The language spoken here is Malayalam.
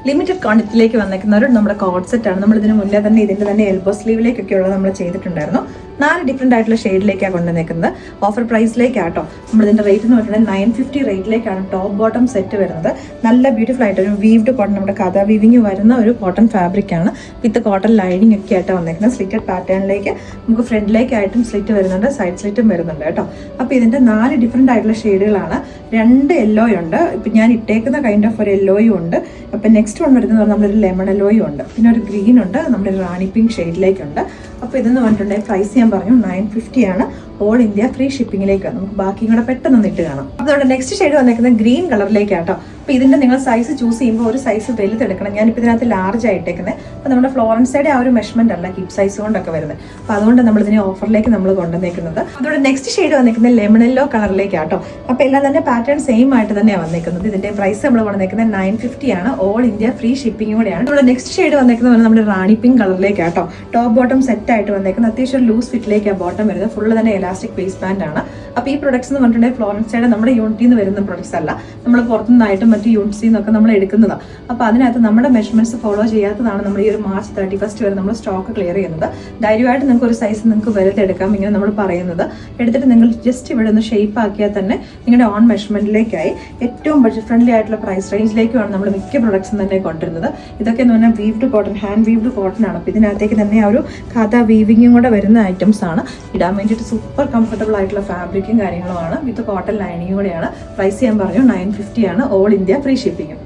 ലിമിറ്റഡ് ക്വാണ്ടിറ്റിയിലേക്ക് വന്നേക്കുന്ന ഒരു നമ്മുടെ കോഡ് സെറ്റ് ആണ്. നമ്മൾ ഇതിന് മുന്നേ തന്നെ ഇതിന്റെ തന്നെ എൽബോ സ്ലീവിലേക്കൊക്കെ ഉള്ളത് നമ്മൾ ചെയ്തിട്ടുണ്ടായിരുന്നു. 4 ഡിഫറെന്റ് ആയിട്ടുള്ള ഷെയ്ഡിലേക്കാണ് കൊണ്ടുവന്നേക്കുന്നത്. ഓഫർ പ്രൈസിലേക്കാട്ടോ. നമ്മളിതിന്റെ റേറ്റ് എന്ന് പറഞ്ഞാൽ 950 റേറ്റിലേക്കാണ് ടോപ്പ് ബോട്ടം സെറ്റ് വരുന്നത്. നല്ല ബ്യൂട്ടിഫുൾ ആയിട്ട് ഒരു വീവ്ഡ് കോട്ടൺ, നമ്മുടെ കഥ വീവിങ് വരുന്ന ഒരു കോട്ടൺ ഫാബ്രിക് ആണ്. വിത്ത് കോട്ടൺ ലൈനിങ് ഒക്കെ ആയിട്ട് വന്നേക്കുന്നത്. സ്ലിറ്റഡ് പാറ്റേണിലേക്ക് നമുക്ക് ഫ്രണ്ടിലേക്കായിട്ടും സ്ലിറ്റ് വരുന്നുണ്ട്, സൈഡ് സ്ലിറ്റും വരുന്നുണ്ട് കേട്ടോ. അപ്പോൾ ഇതിന്റെ 4 ഡിഫറെന്റ് ആയിട്ടുള്ള ഷെയ്ഡുകളാണ്. 2 യെല്ലോ ഉണ്ട്. ഇപ്പം ഞാൻ ഇട്ടേക്കുന്ന കൈൻഡ് ഓഫ് ഒരു യെല്ലോയും ഉണ്ട്. അപ്പം നെക്സ്റ്റ് വൺ വരുന്നത് നമ്മളൊരു ലെമൺ യെല്ലോയും ഉണ്ട്. പിന്നെ ഒരു ഗ്രീൻ ഉണ്ട്, നമ്മുടെ റാണി പിങ്ക് ഷെയ്ഡിലേക്കുണ്ട്. അപ്പോൾ ഇതെന്ന് പറഞ്ഞിട്ടുണ്ടെങ്കിൽ പ്രൈസ് ഞാൻ പറഞ്ഞു 950 ആണ്. ഓൾ ഇന്ത്യ ഫ്രീ ഷിപ്പിംഗിലേക്ക്. നമുക്ക് ബാക്കിയും കൂടെ പെട്ടെന്ന് ഇട്ട് കാണാം. അപ്പോൾ നമ്മുടെ നെക്സ്റ്റ് ഷെയ്ഡ് വന്നേക്കുന്നത് ഗ്രീൻ കളറിലേക്കാട്ടോ. അപ്പോൾ ഇതിന്റെ നിങ്ങൾ സൈസ് ചൂസ് ചെയ്യുമ്പോൾ ഒരു സൈസ് വലുതെടുക്കണം. ഞാനിപ്പോൾ ഇതിനകത്ത് ലാർജ് ആയിട്ടേക്കുന്നത്. അപ്പോൾ നമ്മുടെ ഫ്ലോറൻസൈഡ് ആ ഒരു മെഷർമെന്റ് അല്ല, ഹിപ്പ് സൈസ് കൊണ്ടൊക്കെ വരുന്നത്. അപ്പോൾ അതുകൊണ്ട് നമ്മൾ ഇതിനെ ഓഫറിലേക്ക് നമ്മൾ കൊണ്ടുവന്നേക്കുന്നത്. അതോടെ നെക്സ്റ്റ് ഷെയ്ഡ് വന്നേക്കുന്നത് ലെമൺ യെല്ലോ കളറിലേക്കാട്ടോ. അപ്പോൾ എല്ലാം തന്നെ പാറ്റേൺ സെയിം ആയിട്ട് തന്നെയാണ് വന്നേക്കുന്നത്. ഇതിന്റെ പ്രൈസ് നമ്മൾ കൊണ്ടുവന്നേക്കുന്നത് 950 ആണ്. ഓൾ ഇന്ത്യ ഫ്രീ ഷിപ്പിംഗ് കൂടെയാണ്. നമ്മുടെ നെക്സ്റ്റ് ഷെയ്ഡ് വന്നേക്കുന്നത് നമ്മുടെ റാണി പിങ്ക് കളറിലേക്കാട്ടോ. ടോപ്പ് ബോട്ടം സെറ്റ് ആയിട്ട് വന്നേക്കുന്നത്. അത്യാവശ്യം ലൂസ് ഫിറ്റിലേക്കാണ് ബോട്ടം വരുന്നത്. ഫുള്ള് തന്നെ എലാസ്റ്റിക് വേസ്റ്റ് ബാൻഡ് ആണ്. അപ്പോൾ ഈ പ്രൊഡക്ട്സ് എന്ന് പറഞ്ഞിട്ടുണ്ടെങ്കിൽ ഫ്ലോറൻസൈഡ് നമ്മുടെ യൂണിറ്റിൽ നിന്ന് വരുന്ന പ്രൊഡക്ട്സ് അല്ല, നമ്മൾ പുറത്തുനിന്നായിട്ടും മറ്റു യൂണിറ്റ്സിൽ നിന്നൊക്കെ നമ്മൾ എടുക്കുന്നതാണ്. അപ്പോൾ അതിനകത്ത് നമ്മുടെ മെഷർമെന്റ്സ് ഫോളോ ചെയ്യാത്തതാണ് നമ്മൾ ഈ ഒരു മാർച്ച് 31 വരെ നമ്മൾ സ്റ്റോക്ക് ക്ലിയർ ചെയ്യുന്നത്. ധൈര്യമായിട്ട് നിങ്ങൾക്ക് ഒരു സൈസ് നിങ്ങൾക്ക് വലുതെടുക്കാം. ഇങ്ങനെ നമ്മൾ പറയുന്നത് എടുത്തിട്ട് നിങ്ങൾ ജസ്റ്റ് ഇവിടെ ഒന്ന് ഷേപ്പ് ആക്കിയാൽ തന്നെ നിങ്ങളുടെ ഓൺ മെഷർമെന്റിലേക്കായി ഏറ്റവും ബഡ്ജറ്റ് ഫ്രണ്ട്ലി ആയിട്ടുള്ള പ്രൈസ് റേഞ്ചിലേക്കുമാണ് നമ്മൾ മിക്ക പ്രൊഡക്ട്സും തന്നെ കൊണ്ടുവരുന്നത്. ഇതൊക്കെ എന്ന് പറഞ്ഞാൽ weaved cotton, hand weaved cotton ആണ്. അപ്പോൾ ഇതിനകത്തേക്ക് തന്നെ ആ ഒരു കഥ വീവിങ്ങും കൂടെ വരുന്ന ഐറ്റംസ് ആണ്. ഇടാൻ വേണ്ടിയിട്ട് സൂപ്പർ കംഫർട്ടബിൾ ആയിട്ടുള്ള ഫാബ്രിക്കും കാര്യങ്ങളുമാണ്. വിത്ത് കോട്ടൺ ലൈനിങ് കൂടെയാണ്. പ്രൈസ് ഞാൻ പറഞ്ഞു 950 ആണ്. All India free shipping.